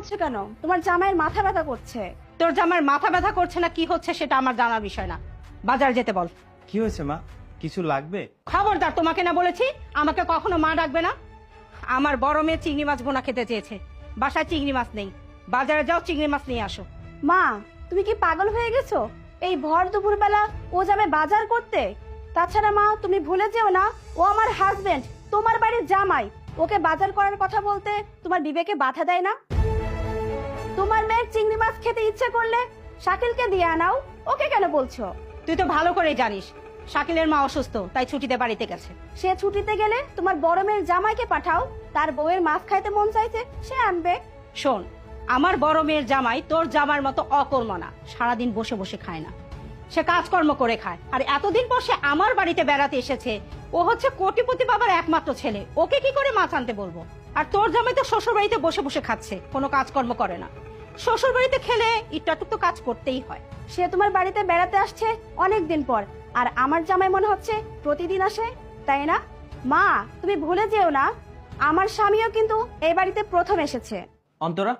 করছো কেন? তোমার জামাইয়ের মাথা ব্যথা করছে। তোর জামার মাথা ব্যথা করছে না কি হচ্ছে সেটা আমার জানার বিষয় না। বাজার যেতে বল। কি হয়েছে মা, কিছু লাগবে? খবরদার, তোমাকে না বলেছি আমাকে কখনো মা ডাকবে না। আমার বড় মেয়ে চিংড়ি মাছ ভুনা খেতে চেয়েছে, বাসায় চিংড়ি মাছ নেই, বাজারে যাও চিংড়ি মাছ নিয়ে আসো। মা, তুমি কি পাগল হয়ে গেছো? এই ভর দুপুরবেলা ও যাবে বাজার করতে? তাছাড়া মা, তুমি ভুলে যেও না, ও আমার হাজবেন্ড, তোমার বাড়ির জামাই। ওকে বাজার করার কথা বলতে তোমার বিবেকে বাধা দেয় না? তোমার মেয়ের চিংড়ি মাছ খেতে ইচ্ছে করলে শাকিলকে দিয়ে আনাও, ওকে কেন বলছো? তুই তো ভালো করেই জানিস শাকিলের মা অসুস্থ, তাই ছুটিতে বাড়িতে গেছে। সে ছুটিতে গেলে তোমার বড় মেয়ের জামাইকে পাঠাও, তার বউয়ের মাছ খাইতে মন চাইছে, সে আনবে। শোন, আমার বড় মেয়ের জামাই তোর জামার মতো অকর্ম না, সারাদিন বসে বসে খায় না, সে কাজকর্ম করে খায়। আর এতদিন পর সে আমার বাড়িতে বেড়াতে এসেছে, ও হচ্ছে কোটিপতি বাবার একমাত্র ছেলে, ওকে কি করে মাছ আনতে বলবো? আর তোর জামাই তো শ্বশুর বাড়িতে বসে বসে খাচ্ছে, কোনো কাজকর্ম করে না। শ্বশুর বাড়িতে খেলে একটু তো কাজ করতেই হয়। সে তোমার বাড়িতে বেড়াতে আসছে অনেক দিন পর, আর আমার জামাই মনে হচ্ছে প্রতিদিন আসে, তাই না? মা, তুমি ভুলে যেও না, আমার স্বামীও কিন্তু এই বাড়িতে প্রথম এসেছে। অন্তরা,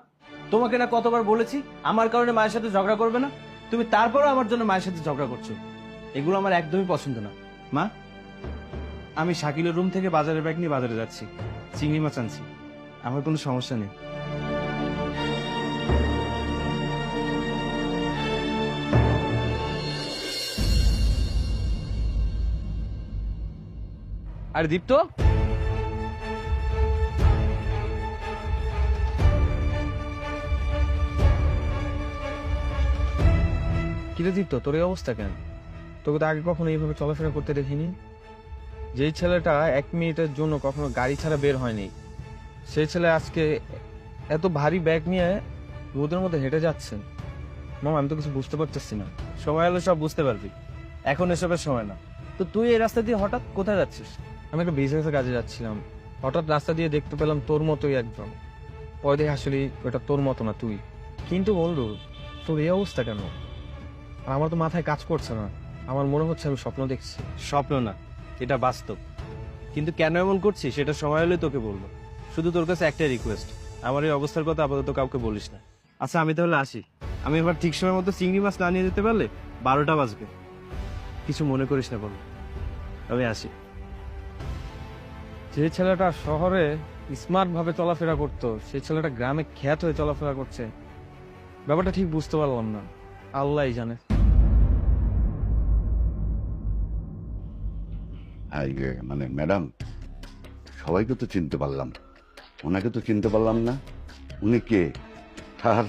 তোমাকে না কতবার বলেছি আমার কারণে মায়ের সাথে ঝগড়া করবে না, তুমি তারপরও আমার জন্য মায়ের সাথে ঝগড়া করছো। এগুলো আমার একদমই পছন্দ না। মা, আমি শাকিলের রুম থেকে বাজারের ব্যাগ নিয়ে বাজারে যাচ্ছি, চিংড়ি মাছ আনছি, আমার কোনো সমস্যা নেই। আর দীপ্ত, কিরে দীপ্ত, তোর এই অবস্থা কেন? তোকে তো আগে কখনো এইভাবে চলাফেরা করতে দেখিনি। যেই ছেলেটা 1 মিনিটের জন্য কখনো গাড়ি ছাড়া বের হয়নি, সেই ছেলে আজকে এত ভারী ব্যাগ নিয়ে রোদের মধ্যে হেঁটে যাচ্ছে। মামা, আমি তো কিছু বুঝতে পারতেছি না। সময় হলে সব বুঝতে পারবি, এখন এসবের সময় না। তো তুই এই রাস্তা দিয়ে হঠাৎ কোথায় যাচ্ছিস? আমি একটা বিজনেসের কাজে যাচ্ছিলাম, হঠাৎ রাস্তা দিয়ে দেখতে পেলাম তোর মতোই একদম। পরে দেখে আসলে ওটা তোর মতো না তুই। কিন্তু বন্ধু, তোর এই অবস্থা কেন? আর আমার তো মাথায় কাজ করছে না, আমার মনে হচ্ছে আমি স্বপ্ন দেখছি। স্বপ্ন না, এটা বাস্তব। কিন্তু কেন এমন করছিস সেটা সময় হলে তোকে বলবো। শুধু তোর কাছে একটাই রিকোয়েস্ট, আমার এই অবস্থার কথা আপাতত কাউকে বলিস না। আচ্ছা, আমি তাহলে আসি। আমি এবার ঠিক সময় মতো চিংড়ি মাছ না নিয়ে যেতে পারলে 12টা বাজবে। কিছু মনে করিস না বল, আমি আসি। যে ছেলেটা শহরে স্মার্ট ভাবে চলাফেরা করতো, সেই ছেলেটা গ্রামে খ্যাত হয়ে চলাফেরা করছে, ব্যাপারটা ঠিক বুঝতে পারলাম না। আল্লাহই জানে। মানে ম্যাডাম, সবাইকে তো চিনতে পারলাম, ওনাকে তো চিনতে পারলাম না। উনি কে? তার